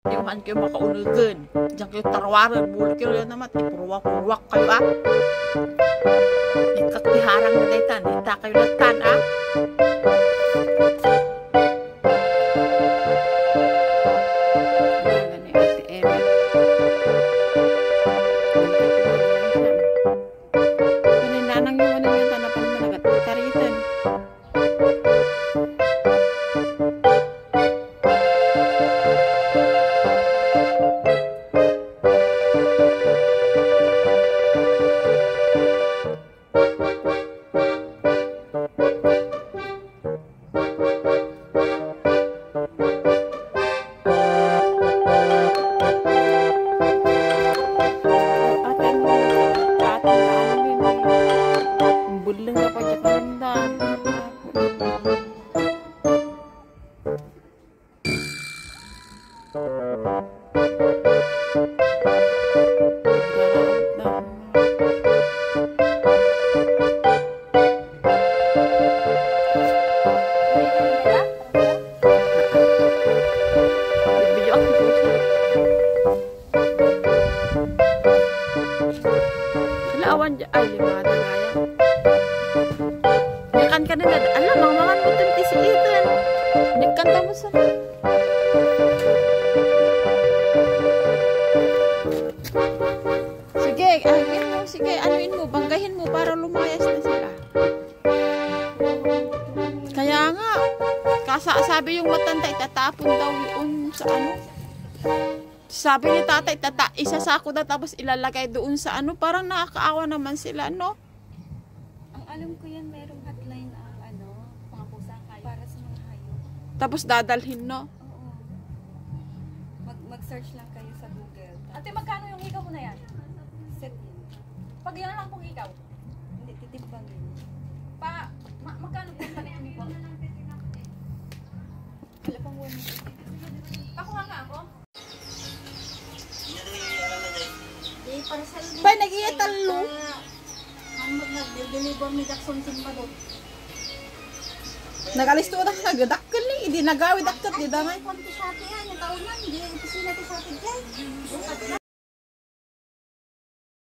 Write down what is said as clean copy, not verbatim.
Iwahan kayo makaunugan. Diyan kayo tarwaran. Bulit kayo yan naman. Ipurwak-urwak kayo ah. Ikaktiharang na daytan. Ita kayo latan ah. Awan ay limada gaya. Nikan ka nila. Alam, mga mutin ti si Ethan. Nikanta mo sa. Sige, ayun mo. Sige, anuin mo. Banggahin mo para lumayas na sila. Kaya nga, sabi yung matanda, itatapon daw yun sa ano. Sabi ni tatay, isasako na tapos ilalagay doon sa ano. Parang nakakaawa naman sila, no? Ang alam ko yan, merong hotline ang ano, mga pusang hayop. Para sa mga hayop. Tapos dadalhin, no? Oo. Mag-search lang kayo sa Google. Ate, magkano yung hikaw mo na yan? Set yun. Pag yan lang pong hikaw? Hindi, titimbang yun. Magkano po pa yung hikaw? Wala pang 1. Pakuha nga ako. Bay, nag-iatalo. Nag-deliver ni Jackson Simbalot. Nag-alis to na nagdakkel ni. Hindi nagawi dakkat. Di damay. Kung ito sa atin yan, yung taon yan. Hindi ito sila ito sa atin dyan. Bukat na.